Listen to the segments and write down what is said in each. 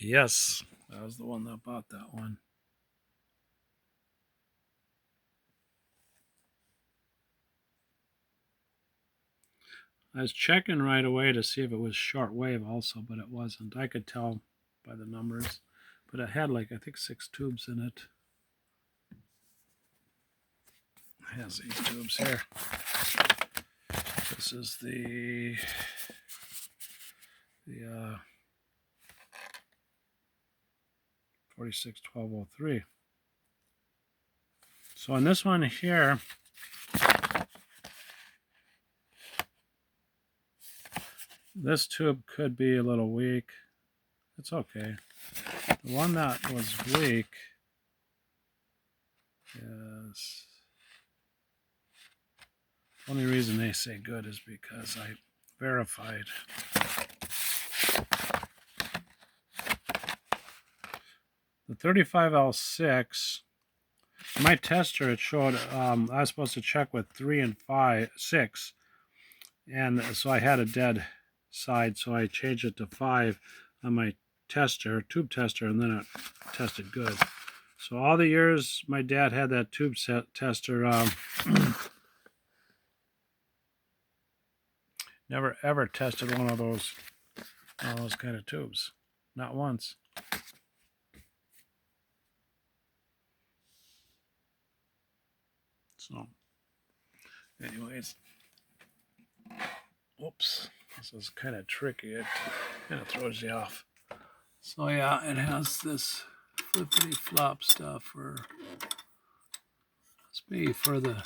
Yes, I was the one that bought that one. I was checking right away to see if it was shortwave also, but it wasn't. I could tell by the numbers, but it had like I think 6 tubes in it. It has these tubes here. This is the 461203. So on this one here, this tube could be a little weak. It's okay. The one that was weak is, the only reason they say good is because I verified. The 35L6, my tester, it showed I was supposed to check with 3 and 6, and so I had a dead side, so I changed it to 5 on my tester, tube tester, and then it tested good. So all the years my dad had that tube tester, never ever tested one of those kind of tubes, not once. So, anyways, whoops, this is kind of tricky. It kind of throws you off. So yeah, it has this flippity flop stuff for, must be for the,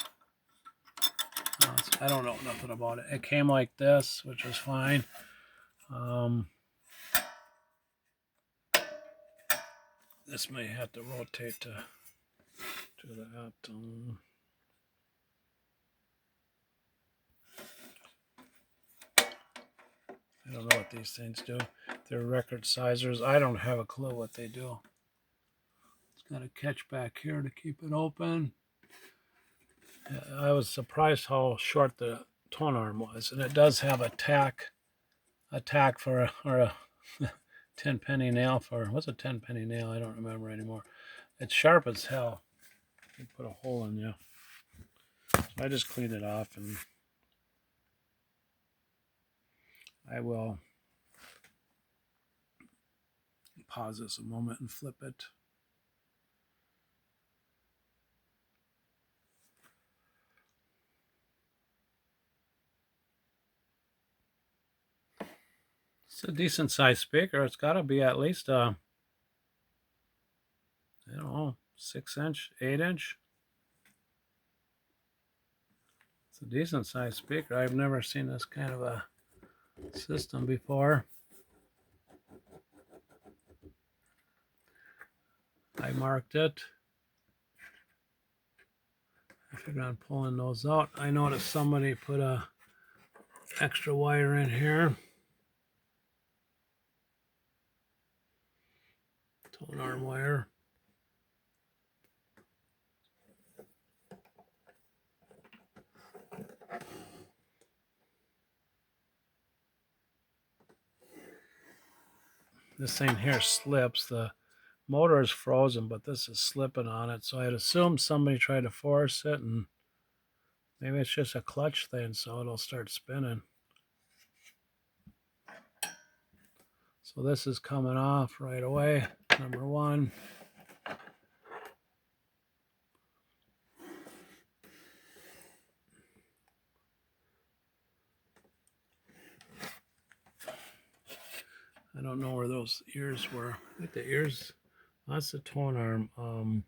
I don't know nothing about it. It came like this, which was fine. This may have to rotate to that. I don't know what these things do. They're record sizers. I don't have a clue what they do. It's got a catch back here to keep it open. I was surprised how short the tone arm was, and it does have a tack for a 10 penny nail for, what's a 10 penny nail? I don't remember anymore. It's sharp as hell. You put a hole in you. So I just cleaned it off, and I will pause this a moment and flip it. It's a decent sized speaker. It's got to be at least I don't know, 6-inch, 8-inch. It's a decent sized speaker. I've never seen this kind of a system before. I marked it. I figured on pulling those out. I noticed somebody put a extra wire in here. Tone arm wire. This thing here slips. The motor is frozen, but this is slipping on it. So I'd assume somebody tried to force it, and maybe it's just a clutch thing, so it'll start spinning. So this is coming off right away, number one. I don't know where those ears were. I think the ears, that's the tone arm.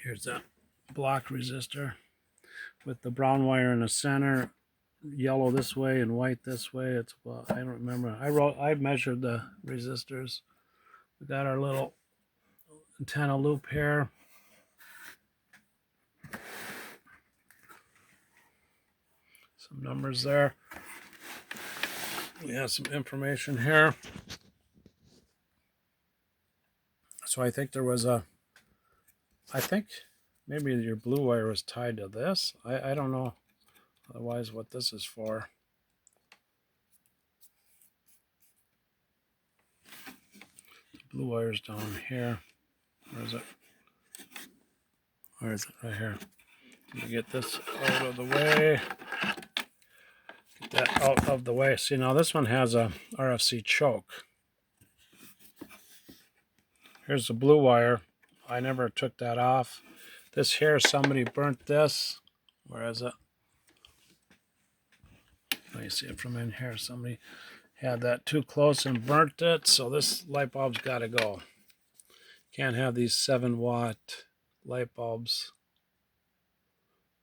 Here's that block resistor with the brown wire in the center, yellow this way and white this way. It's, well, I don't remember. I measured the resistors. We got our little antenna loop here. Some numbers there. We have some information here. So I think there was I think maybe your blue wire was tied to this. I don't know otherwise what this is for. blue wire's down here. Where is it? Where is it? Right here. Let me get this out of the way. Get that out of the way. See, now this one has a RFC choke. Here's the blue wire. I never took that off. This here, somebody burnt this. Where is it? Let me see it from in here. Somebody had that too close and burnt it, so this light bulb's got to go. Can't have these 7-watt light bulbs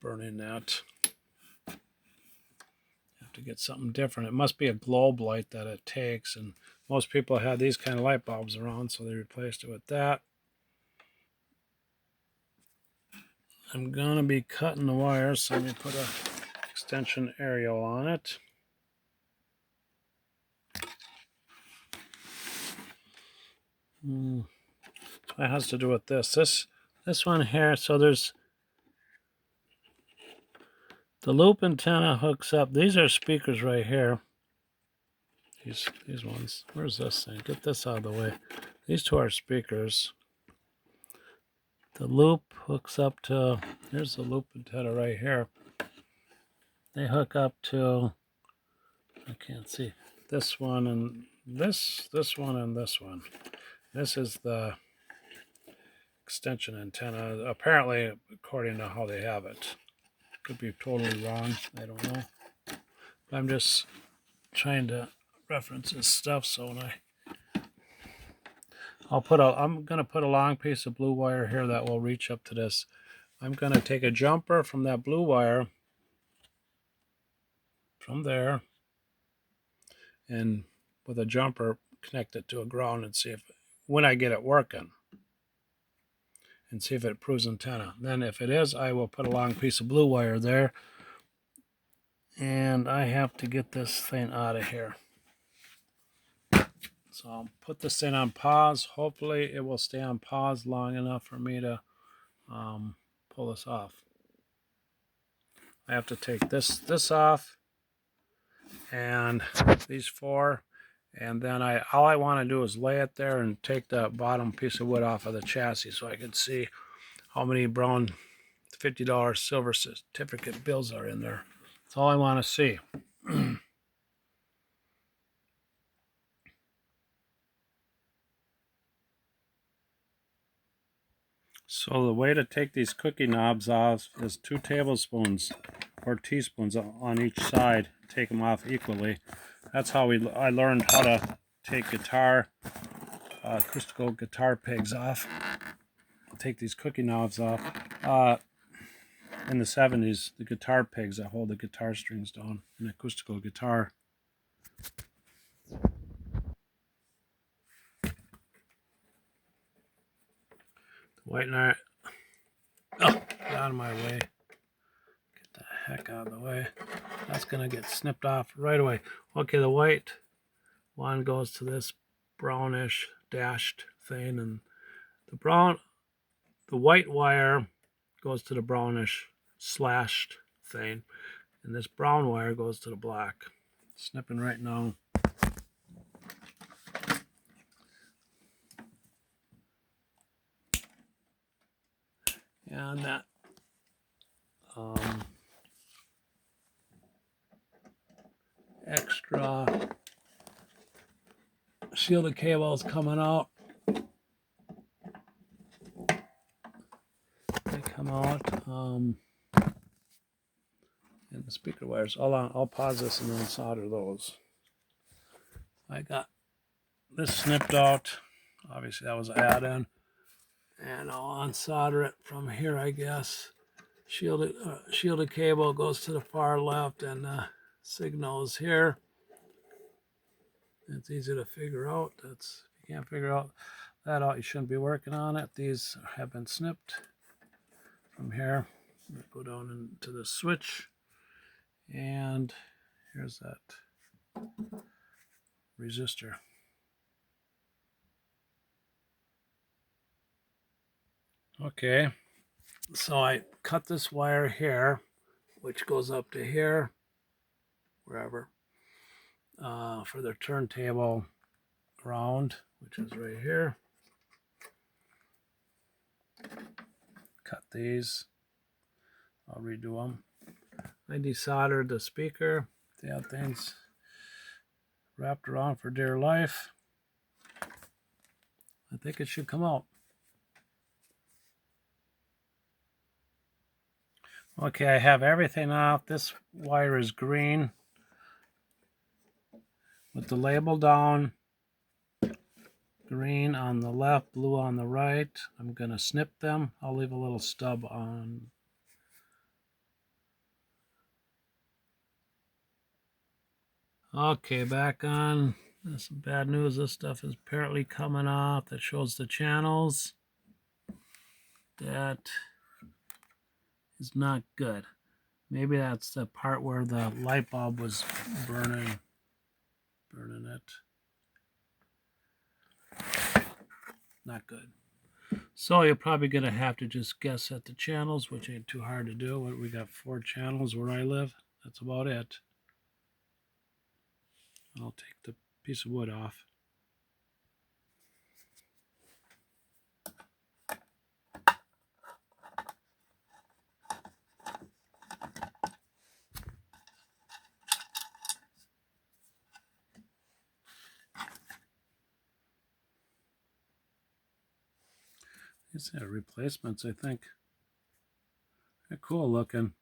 burning that. Have to get something different. It must be a globe light that it takes, and most people have these kind of light bulbs around, so they replaced it with that. I'm gonna be cutting the wires, so let me put a extension aerial on it. That has to do with this. This one here, so there's the loop antenna hooks up. These are speakers right here. These ones. Where's this thing? Get this out of the way. These two are speakers. The loop hooks up to, here's the loop antenna right here. They hook up to, I can't see, this one and this one and this one. This is the extension antenna, apparently, according to how they have it. Could be totally wrong, I don't know. I'm just trying to reference this stuff, so when I'm gonna put a long piece of blue wire here that will reach up to this. I'm gonna take a jumper from that blue wire from there, and with a jumper connect it to a ground and see if, when I get it working, and see if it proves antenna. Then if it is, I will put a long piece of blue wire there, and I have to get this thing out of here. So I'll put this thing on pause. Hopefully it will stay on pause long enough for me to pull this off. I have to take this off and these four, and then all I want to do is lay it there and take the bottom piece of wood off of the chassis so I can see how many brown $50 silver certificate bills are in there. That's all I want to see. So the way to take these cookie knobs off is 2 tablespoons or teaspoons on each side. Take them off equally. That's how I learned how to take acoustical guitar pegs off. Take these cookie knobs off. In the 70s, the guitar pegs that hold the guitar strings down in an acoustical guitar. White knight. Oh, get out of my way. Get the heck out of the way. That's going to get snipped off right away. Okay, the white one goes to this brownish dashed thing, and the white wire goes to the brownish slashed thing, and this brown wire goes to the black. Snipping right now. And that extra shielded cable is coming out. They come out. And the speaker wires. I'll pause this and then solder those. I got this snipped out. Obviously that was an add-in. And I'll unsolder it from here, I guess. Shielded cable goes to the far left, and signals here. It's easy to figure out. If you can't figure out that out, you shouldn't be working on it. These have been snipped from here. Go down into the switch, and here's that resistor. Okay, so I cut this wire here, which goes up to here, wherever, for the turntable ground, which is right here. Cut these. I'll redo them. I desoldered the speaker. That thing's wrapped around for dear life. I think it should come out. Okay, I have everything off. This wire is green with the label down. Green on the left, blue on the right. I'm going to snip them. I'll leave a little stub on. Okay, back on. This is bad news. This stuff is apparently coming off. That shows the channels. That is not good. Maybe that's the part where the light bulb was burning it. Not good. So you're probably going to have to just guess at the channels, which ain't too hard to do. We got 4 channels where I live. That's about it. I'll take the piece of wood off. These are replacements, I think. They're cool looking.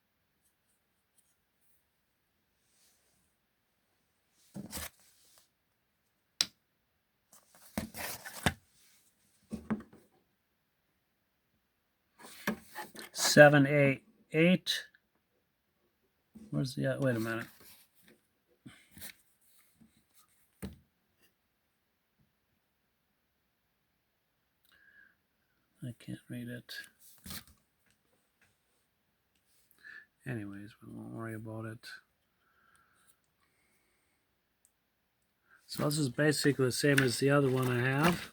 Seven, eight. Where's the? Wait a minute. I can't read it. Anyways, we won't worry about it. So this is basically the same as the other one I have.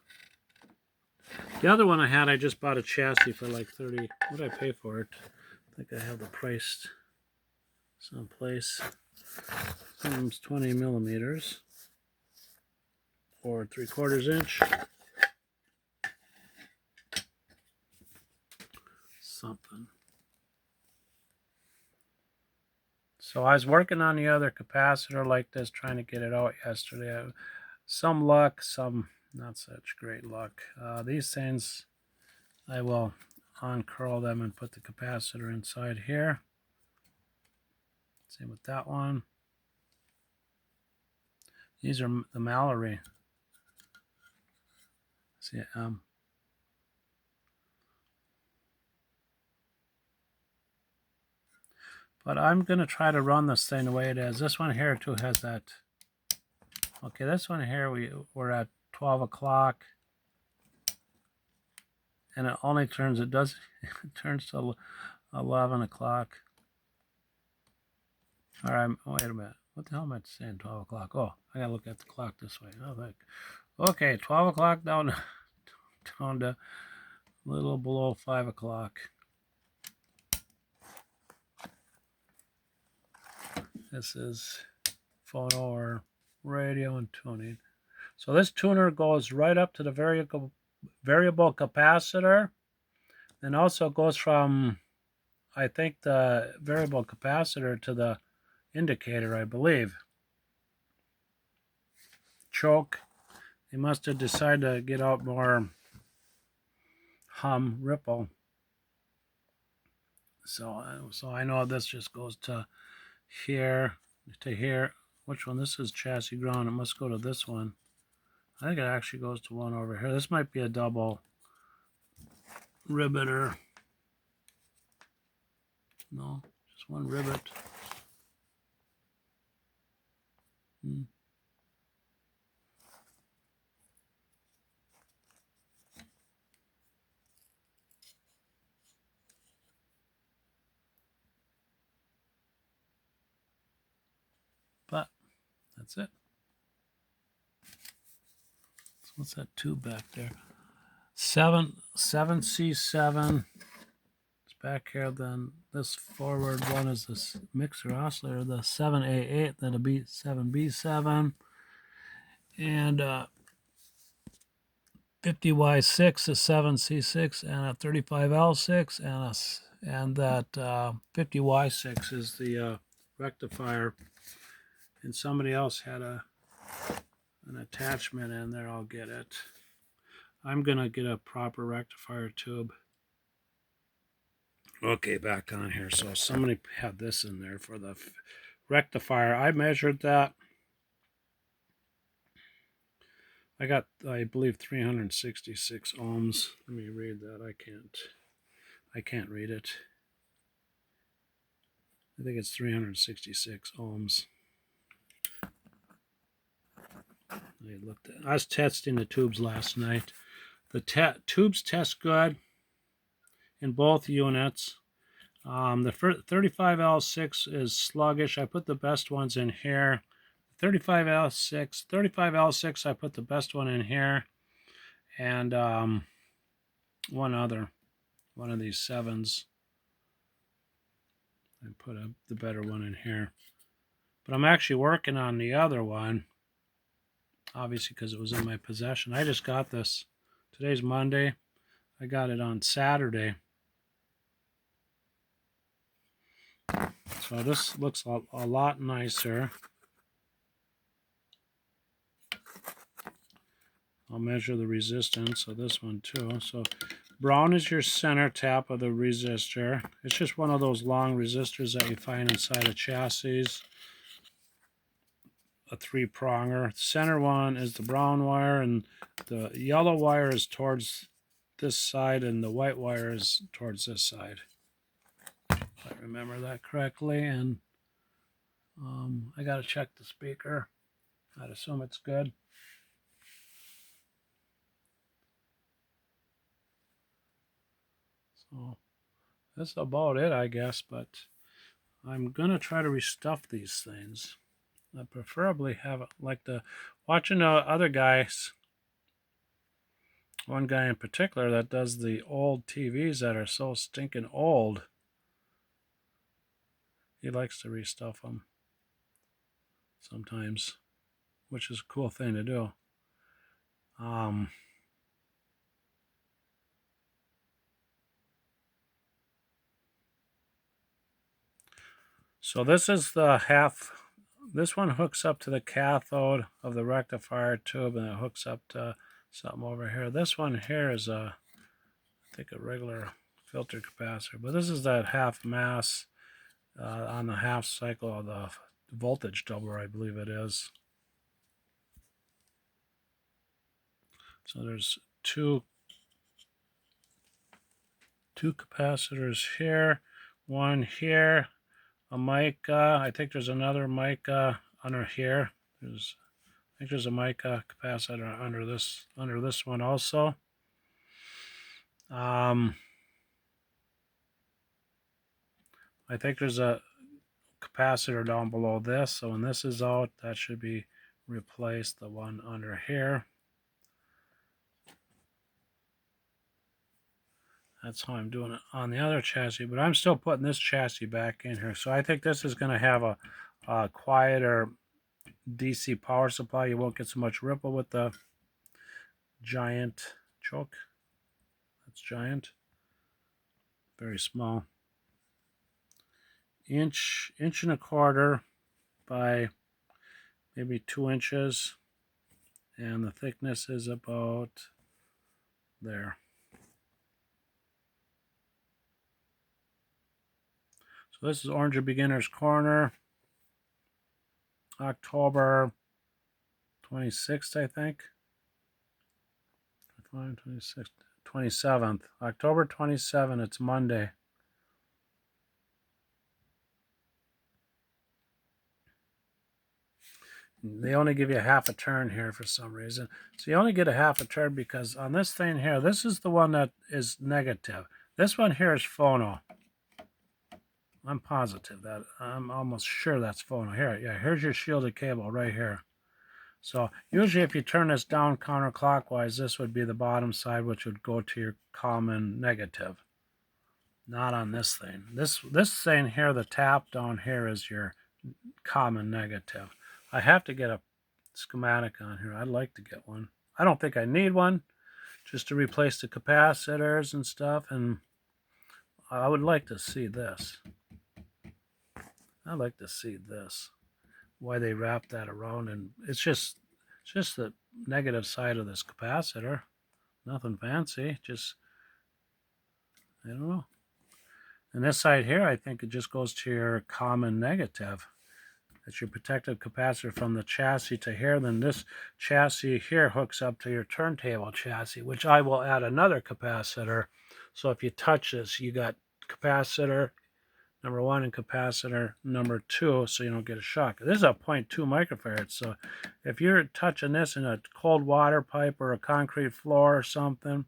The other one I had, I just bought a chassis for like 30. What did I pay for it? I think I have the price someplace. It's 20 millimeters or 3/4 inch. Something. So I was working on the other capacitor like this, trying to get it out yesterday. Some luck, some not such great luck. These things, I will uncurl them and put the capacitor inside here. Same with that one. These are the Mallory. See, but I'm going to try to run this thing the way it is. This one here too has that. Okay, this one here we're at 12 o'clock. And it only turns, it turns to 11 o'clock. All right, wait a minute. What the hell am I saying, 12 o'clock? Oh, I got to look at the clock this way. Oh, okay, 12 o'clock down to a little below 5 o'clock. This is phono or radio and tuning. So this tuner goes right up to the variable capacitor, and also goes from, I think, the variable capacitor to the indicator, I believe. Choke. They must have decided to get out more hum, ripple. So I know this just goes to here, to here. Which one? This is chassis ground. It must go to this one. I think it actually goes to one over here. This might be a double riveter. No, just one rivet. But that's it. So what's that tube back there? 7C7. It's back here. Then this forward one is this mixer oscillator, the 7A8, then a B7B7. And 50Y6, a 7C6, and a 35L6, and that 50Y6 is the rectifier. And somebody else had an attachment in there. I'll get it. I'm gonna get a proper rectifier tube. Okay, back on here. So somebody had this in there for the rectifier. I measured that. I got, I believe, 366 ohms. Let me read that. I can't read it. I think it's 366 ohms. I was testing the tubes last night. The tubes test good in both units. The 35L6 is sluggish. I put the best ones in here. 35L6, I put the best one in here, and one of these 7s. I put the better one in here. But I'm actually working on the other one, obviously because it was in my possession. I just got this. Today's Monday. I got it on Saturday. So this looks a lot nicer. I'll measure the resistance of this one too. So brown is your center tap of the resistor. It's just one of those long resistors that you find inside a chassis. A 3-pronger. The center one is the brown wire, and the yellow wire is towards this side, and the white wire is towards this side. If I remember that correctly, and I got to check the speaker. I'd assume it's good. So that's about it, I guess, but I'm going to try to restuff these things. I preferably have it like watching the other guys, one guy in particular that does the old TVs that are so stinking old. He likes to restuff them sometimes, which is a cool thing to do. So this is the this one hooks up to the cathode of the rectifier tube, and it hooks up to something over here. This one here is I think a regular filter capacitor, but this is that half mass on the half cycle of the voltage doubler, I believe it is. So there's two capacitors here, one here, a mica. I think there's another mica under here. I think there's a mica capacitor under this one also. I think there's a capacitor down below this, so when this is out, that should be replaced, the one under here. That's how I'm doing it on the other chassis, but I'm still putting this chassis back in here. So I think this is going to have a quieter DC power supply. You won't get so much ripple with the giant choke. That's giant. Very small. Inch and a quarter by maybe 2 inches, and the thickness is about there. So this is Orange Beginner's Corner, October 26th, I think. 26th, 27th, October 27th. It's Monday. They only give you half a turn here for some reason. So you only get a half a turn because on this thing here, this is the one that is negative. This one here is Phono. I'm positive that, I'm almost sure that's Phono. Here, yeah, here's your shielded cable right here. So usually if you turn this down counterclockwise, this would be the bottom side, which would go to your common negative. Not on this thing. This thing here, the tap down here is your common negative. I have to get a schematic on here. I'd like to get one. I don't think I need one, just to replace the capacitors and stuff. And I would like to see this. I'd like to see this. Why they wrap that around, and it's just the negative side of this capacitor. Nothing fancy, just, I don't know. And this side here, I think it just goes to your common negative. That's your protective capacitor from the chassis to here. Then this chassis here hooks up to your turntable chassis, which I will add another capacitor. So if you touch this, you got capacitor number 1 and capacitor number 2, so you don't get a shock. This is a 0.2 microfarad, so if you're touching this in a cold water pipe or a concrete floor or something,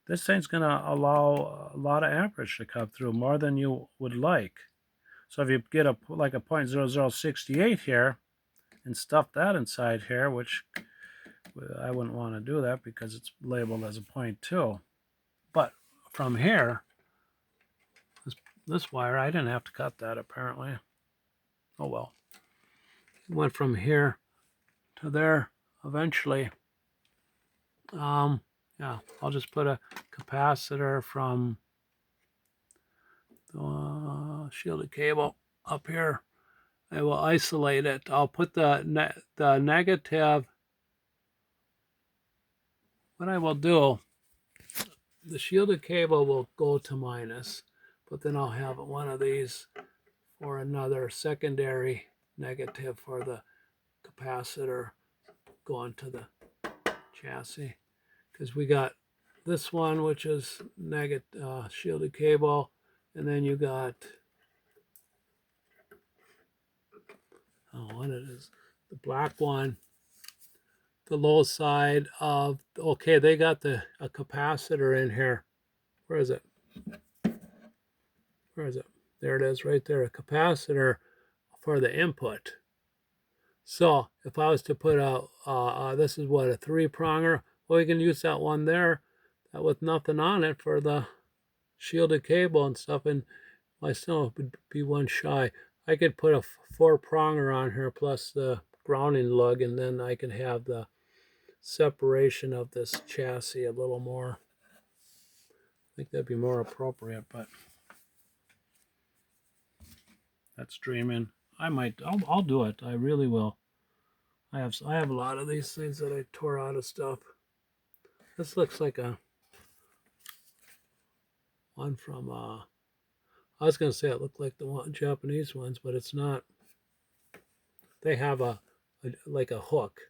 this thing's going to allow a lot of amperage to come through, more than you would like. So if you get like a 0.0068 here and stuff that inside here, which I wouldn't want to do that because it's labeled as a 0.2. But from here, this wire, I didn't have to cut that apparently. Oh well. It went from here to there eventually. Yeah, I'll just put a capacitor from the shielded cable up here. I will isolate it. I'll put the negative. What I will do, the shielded cable will go to minus, but then I'll have one of these for another secondary negative for the capacitor going to the chassis. Because we got this one, which is shielded cable, and then you got, what it is, the black one, the low side of, okay, they got a capacitor in here. Where is it? Where is it? There it is, right there, a capacitor for the input. So if I was to put this is what, a 3-pronger? Well, you can use that one there, that with nothing on it, for the shielded cable and stuff, and I still would be one shy. I could put a 4-pronger on here plus the grounding lug, and then I can have the separation of this chassis a little more. I think that'd be more appropriate, but that's dreaming. I'll do it. I really will. I have a lot of these things that I tore out of stuff. This looks like a one from I was gonna say it looked like the Japanese ones, but it's not. They have like a hook.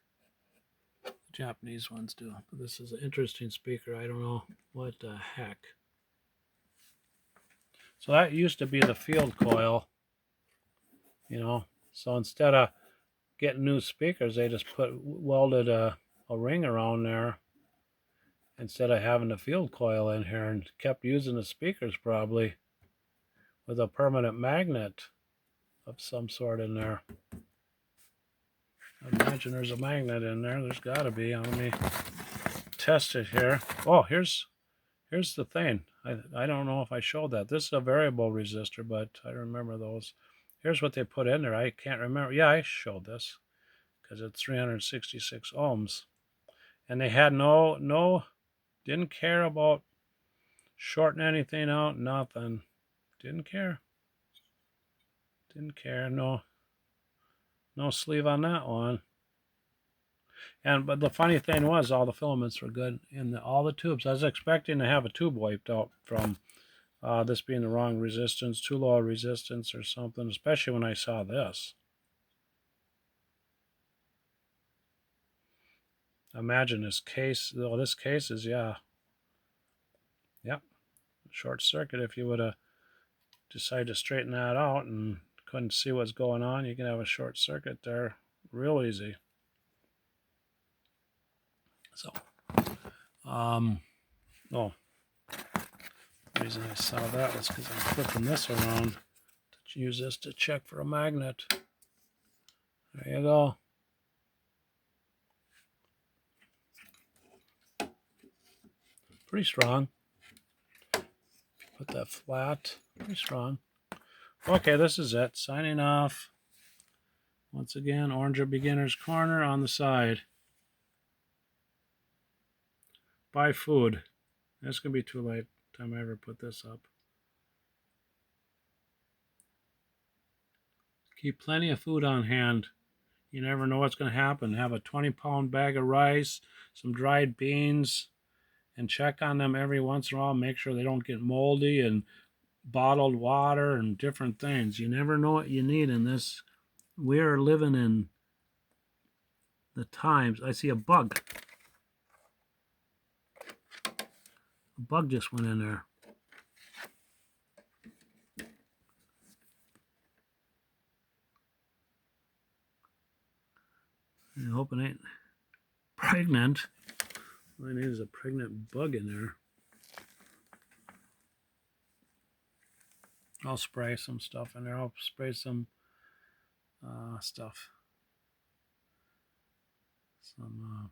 The Japanese ones do. But this is an interesting speaker. I don't know what the heck. So that used to be the field coil, you know. So instead of getting new speakers, they just welded a ring around there instead of having the field coil in here, and kept using the speakers probably with a permanent magnet of some sort in there. I imagine there's a magnet in there. There's got to be. Let me test it here. Oh, here's the thing. I don't know if I showed that. This is a variable resistor, but I remember those. Here's what they put in there. I can't remember. Yeah, I showed this because it's 366 ohms. And they had didn't care about shorting anything out, nothing. Didn't care. No sleeve on that one. But the funny thing was, all the filaments were good in all the tubes. I was expecting to have a tube wiped out from this being the wrong resistance, too low resistance or something, especially when I saw this. Imagine this case. Oh, this case is, yeah. Yep. Short circuit. If you would have decided to straighten that out and couldn't see what's going on, you can have a short circuit there real easy. So, oh, the reason I saw that was because I'm flipping this around to use this to check for a magnet. There you go. Pretty strong. Put that flat. Pretty strong. Okay, this is it. Signing off. Once again, Oranger Beginner's Corner on the side. buy food. That's going to be too late time I ever put this up. Keep plenty of food on hand. You never know what's going to happen. Have a 20-pound bag of rice, some dried beans, and check on them every once in a while. Make sure they don't get moldy, and bottled water and different things. You never know what you need in this. We are living in the times. I see a bug. A bug just went in there. I hope it ain't pregnant. All I need is a pregnant bug in there. I'll spray some stuff in there. I'll spray some stuff. Some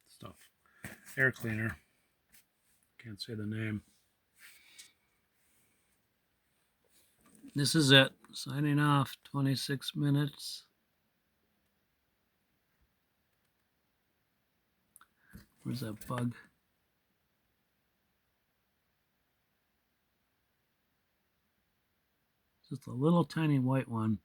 stuff. Air cleaner. Can't say the name. This is it. Signing off. 26 minutes. Where's that bug? Just a little tiny white one.